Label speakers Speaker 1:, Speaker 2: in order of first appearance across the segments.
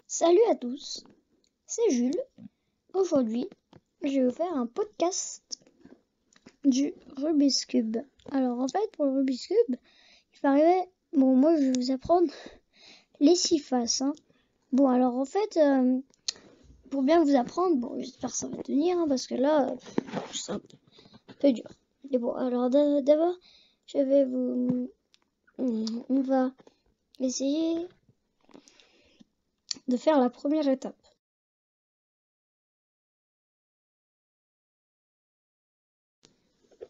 Speaker 1: Salut à tous, c'est Jules. Aujourd'hui, je vais vous faire un podcast du Rubik's Cube. Alors en fait, pour le Rubik's Cube, il faut arriver... Bon, moi je vais vous apprendre les 6 faces. Bon, alors en fait, pour bien vous apprendre, bon, j'espère que ça va tenir, parce que là, c'est un peu dur. Et bon, alors d'abord, je vais vous... On va essayer de faire la première étape.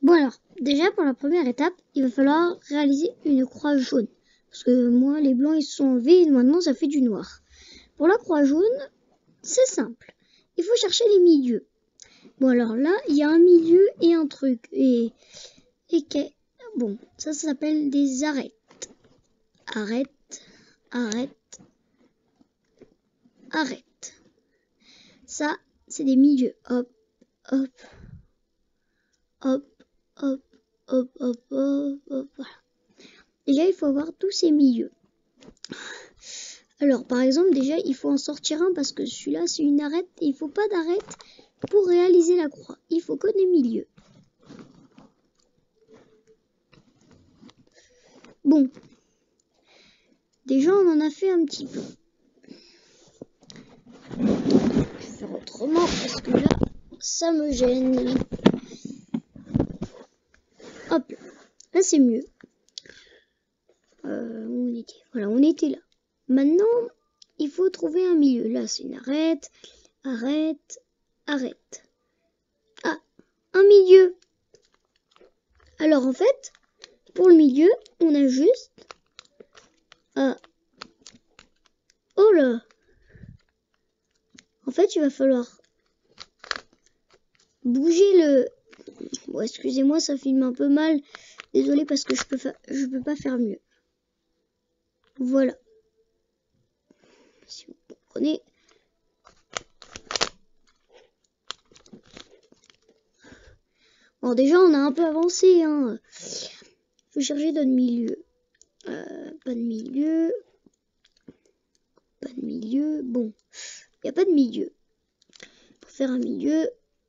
Speaker 1: Bon alors, déjà pour la première étape, il va falloir réaliser une croix jaune. Parce que moi, les blancs, ils se sont enlevés et maintenant, ça fait du noir. Pour la croix jaune, c'est simple. Il faut chercher les milieux. Bon alors là, il y a un milieu et un truc. Bon, ça s'appelle des arêtes. Arrête. Ça, c'est des milieux. Hop. Voilà. Déjà, il faut avoir tous ces milieux. Alors, par exemple, déjà, il faut en sortir un parce que celui-là, c'est une arête et il ne faut pas d'arête pour réaliser la croix. Il faut que des milieux. Bon. Déjà, on en a fait un petit peu. Je vais faire autrement parce que là, ça me gêne. Hop, là c'est mieux. On était là. Maintenant, il faut trouver un milieu. Là, c'est une arête. Ah, un milieu. Alors, en fait, pour le milieu, on a juste... Oh là! En fait, il va falloir bouger le... Bon, excusez-moi, ça filme un peu mal. Désolé parce que je peux pas faire mieux. Voilà. Si vous comprenez. Bon, déjà, on a un peu avancé. Faut chercher d'autres milieux. Pas de milieu. Bon, il n'y a pas de milieu. Pour faire un milieu...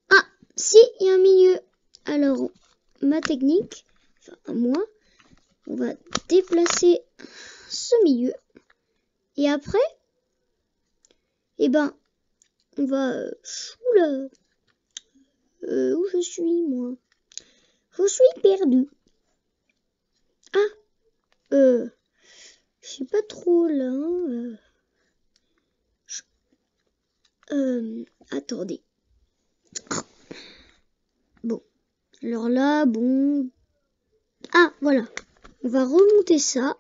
Speaker 1: Ah, si, il y a un milieu. Alors, ma technique, moi, on va déplacer ce milieu. Et après, on va... Oula, où je suis, moi? Je suis perdu. Je sais pas trop, là. Attendez. Bon. Alors là, bon... Ah, voilà. On va remonter ça.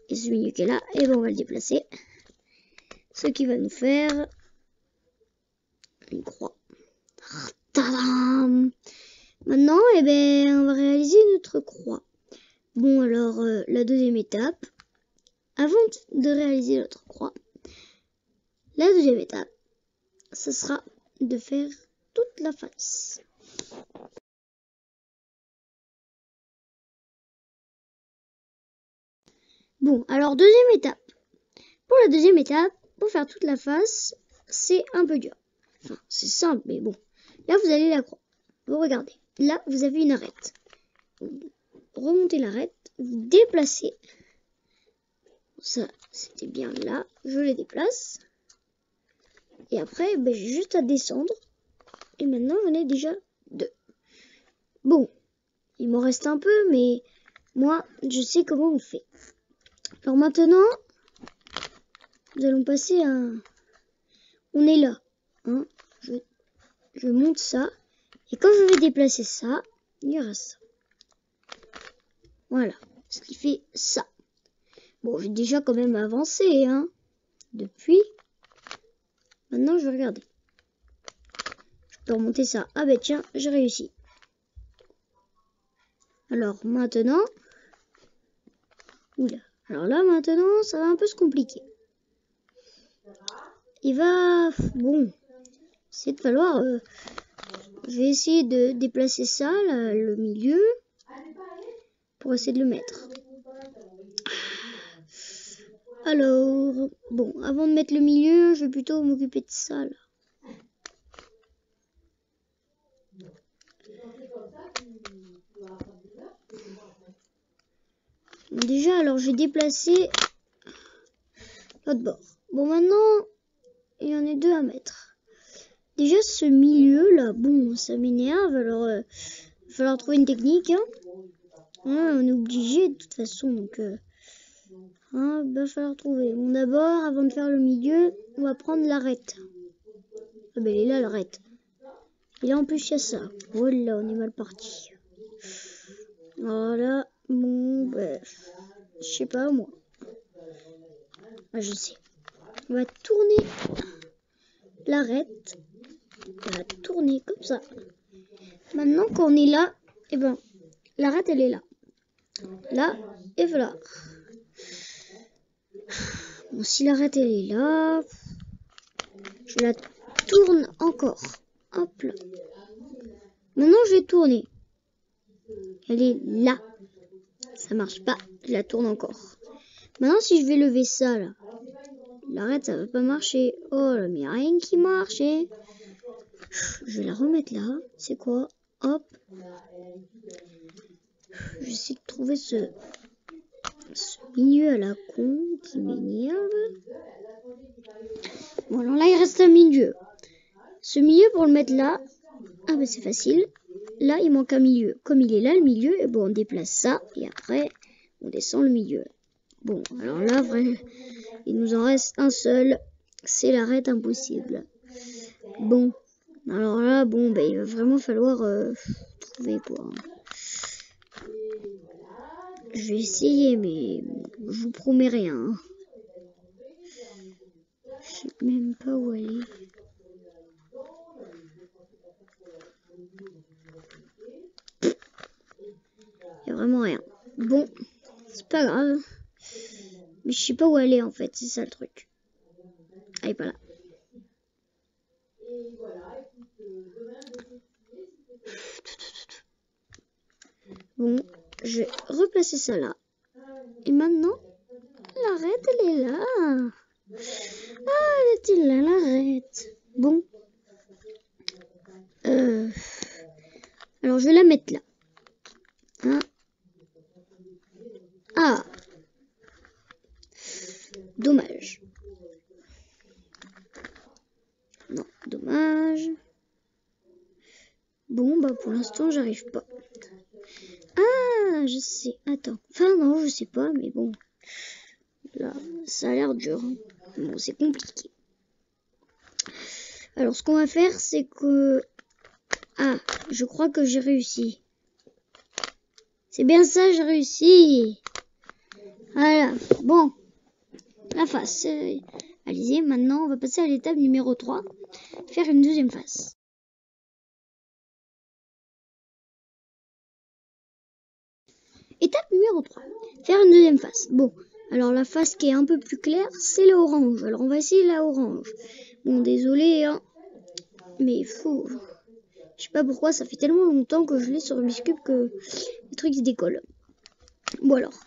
Speaker 1: Et ce milieu qui est là, et on va le déplacer. Ce qui va nous faire une croix. Tadam! Maintenant, on va réaliser notre croix. Bon, alors, la deuxième étape. Avant de réaliser notre croix, la deuxième étape, ce sera de faire toute la face. Bon, alors deuxième étape. Pour la deuxième étape, pour faire toute la face, c'est un peu dur. Enfin, c'est simple, mais bon. Là, vous allez la croix. Vous regardez. Là, vous avez une arête. Vous remontez l'arête, vous déplacez. Ça, c'était bien là. Je les déplace. Et après, j'ai juste à descendre. Et maintenant, j'en ai déjà 2. Bon, il m'en reste un peu, mais moi, je sais comment on fait. Alors maintenant, nous allons passer à... On est là. Je monte ça. Et quand je vais déplacer ça, il y aura ça. Voilà. Ce qui fait ça. Bon, j'ai déjà quand même avancé, depuis. Maintenant, je vais regarder. Je peux remonter ça. Ah ben tiens, j'ai réussi. Alors maintenant... Oula. Alors là, maintenant, ça va un peu se compliquer. Il va... Bon. C'est de falloir... je vais essayer de déplacer ça, là, le milieu. pour essayer de le mettre. Alors, bon, avant de mettre le milieu, je vais plutôt m'occuper de ça, là. Déjà, alors, j'ai déplacé l'autre bord. Bon, maintenant, il y en a 2 à mettre. Déjà, ce milieu, là, bon, ça m'énerve, alors, il va falloir trouver une technique, hein. On est obligé, de toute façon, donc... va falloir trouver. Bon, d'abord, avant de faire le milieu, on va prendre l'arête. Ah ben, il est là, l'arête. Et là, en plus, il y a ça. Voilà, on est mal parti. Voilà. Bon, ben, je sais pas, moi. Ah, je sais. On va tourner l'arête. On va tourner comme ça. Maintenant qu'on est là, eh ben, l'arête, elle est là. Là, et voilà. Bon, si l'arête, elle est là, je la tourne encore. Hop là. Maintenant, je vais tourner. Elle est là. Ça marche pas. Je la tourne encore. Maintenant, si je vais lever ça, là, l'arête, ça va pas marcher. Oh là, mais rien qui marche. Je vais la remettre là. C'est quoi? Hop. Je vais essayer de trouver ce milieu à la con qui m'énerve. Bon, alors là, il reste un milieu. Ce milieu, pour le mettre là, ah ben c'est facile. Là, il manque un milieu. Comme il est là, le milieu, et bon, on déplace ça. Et après, on descend le milieu. Bon, alors là, vrai, il nous en reste un seul. C'est l'arête impossible. Bon, alors là, bon, ben, il va vraiment falloir trouver quoi. Je vais essayer, mais je vous promets rien. Hein. Je sais même pas où aller. Il n'y a vraiment rien. Bon, c'est pas grave. Mais je sais pas où aller en fait, c'est ça le truc. Elle est pas là. Bon, je vais replacer ça là. Et maintenant, l'arête, elle est là. Ah, elle était là, l'arête. Bon. Alors, je vais la mettre là. Hein? Ah. Dommage. Non, dommage. Bon, bah pour l'instant, j'arrive pas. Ah, je sais. Attends. Enfin, non, je sais pas, mais bon. Là, ça a l'air dur. Bon, c'est compliqué. Alors, ce qu'on va faire, c'est que... Ah, je crois que j'ai réussi. C'est bien ça, j'ai réussi. Voilà. Bon. La face. Allez-y, maintenant, on va passer à l'étape numéro 3. Faire une deuxième face. Étape numéro 3. Faire une deuxième face. Bon. Alors, la face qui est un peu plus claire, c'est la orange. Alors, on va essayer la orange. Bon, désolé, hein. Mais il faut... Je sais pas pourquoi, ça fait tellement longtemps que je l'ai sur Rubik's Cube que les trucs se décollent. Bon alors,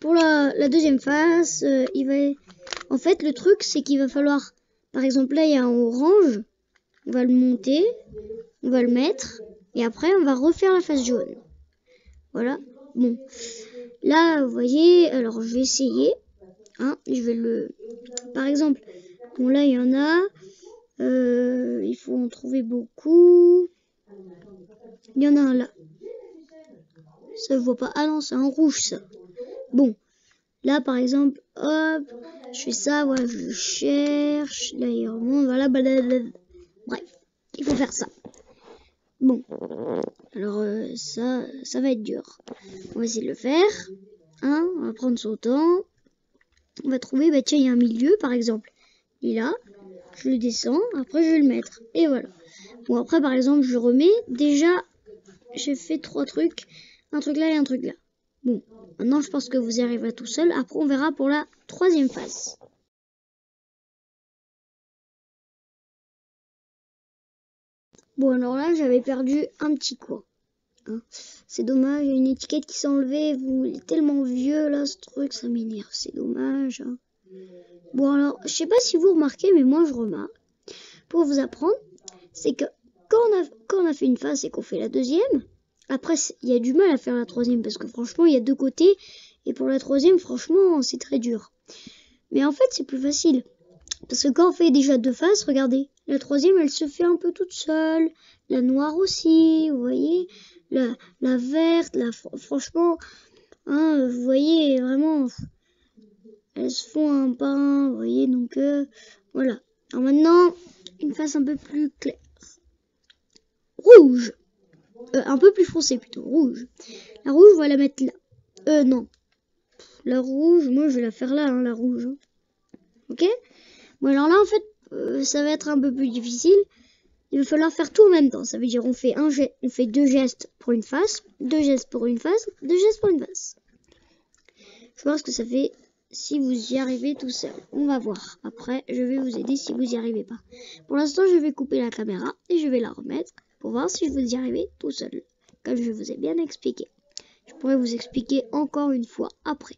Speaker 1: pour la deuxième phase, en fait, le truc, c'est qu'il va falloir... Par exemple, là, il y a un orange. On va le monter. On va le mettre. Et après, on va refaire la face jaune. Voilà. Bon. Là, vous voyez, alors je vais essayer. Hein, je vais le... Par exemple, bon là, il y en a. Il faut en trouver beaucoup. Il y en a un là. Ça, je vois pas. Ah non, c'est un rouge, ça. Bon. Là, par exemple, hop, je fais ça, voilà, je cherche. Là, il remonte, voilà, blablabla. Bref, il faut faire ça. Bon. Alors, ça va être dur. On va essayer de le faire. Hein, on va prendre son temps. On va trouver, bah tiens, il y a un milieu, par exemple. Il est là. Je le descends. Après, je vais le mettre. Et voilà. Bon, après, par exemple, je le remets. Déjà, j'ai fait 3 trucs. Un truc là et un truc là. Bon, maintenant, je pense que vous y arriverez tout seul. Après, on verra pour la 3e phase. Bon, alors là, j'avais perdu un petit coin. Hein. C'est dommage, il y a une étiquette qui s'est enlevée. Il est tellement vieux là, ce truc, ça m'énerve. C'est dommage. Hein. Bon alors, je sais pas si vous remarquez, mais moi je remarque. Pour vous apprendre, c'est que quand on a fait une face et qu'on fait la deuxième, après il y a du mal à faire la troisième parce que franchement il y a deux côtés et pour la troisième franchement c'est très dur. Mais en fait c'est plus facile parce que quand on fait déjà deux faces, regardez, la troisième elle se fait un peu toute seule, la noire aussi, vous voyez, la verte, franchement, hein, vous voyez vraiment, elles se font un par un, vous voyez, donc voilà. Alors maintenant, une face un peu plus claire. Rouge. Un peu plus foncé plutôt, rouge. La rouge, on va la mettre là. Non. La rouge, moi je vais la faire là, hein, la rouge. Hein. Ok? Bon alors là en fait, ça va être un peu plus difficile. Il va falloir faire tout en même temps. Ça veut dire on fait deux gestes pour une face, deux gestes pour une face, deux gestes pour une face. Je vois ce que ça fait si vous y arrivez tout seul. On va voir. Après, je vais vous aider si vous y arrivez pas. Pour l'instant, je vais couper la caméra et je vais la remettre pour voir si vous y arrivez tout seul. Comme je vous ai bien expliqué. Je pourrais vous expliquer encore une fois après.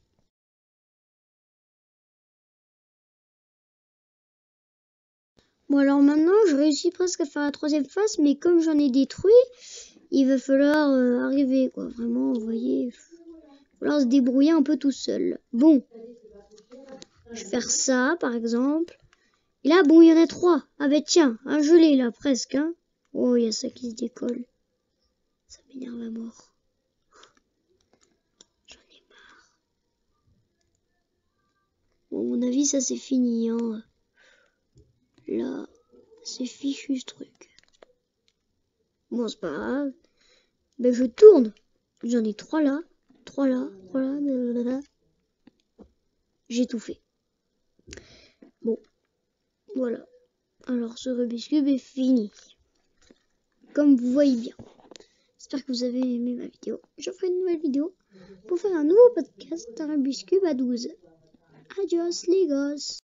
Speaker 1: Bon alors maintenant, je réussis presque à faire la troisième face, mais comme j'en ai détruit, il va falloir arriver, quoi. Vraiment, vous voyez, il va falloir se débrouiller un peu tout seul. Bon, je vais faire ça, par exemple. Et là, bon, il y en a trois. Ah ben tiens, un gelé, là, presque, hein. Oh, il y a ça qui se décolle. Ça m'énerve à mort. J'en ai marre. Bon, à mon avis, ça c'est fini, hein. Là, c'est fichu, ce truc. Bon, c'est pas grave. Ben, je tourne. J'en ai trois là. Trois là. Blablabla. J'ai tout fait. Bon, voilà. Alors, ce Rubik's Cube est fini. Comme vous voyez bien. J'espère que vous avez aimé ma vidéo. Je ferai une nouvelle vidéo pour faire un nouveau podcast d'un Rubik's Cube à 12. Adios les gosses.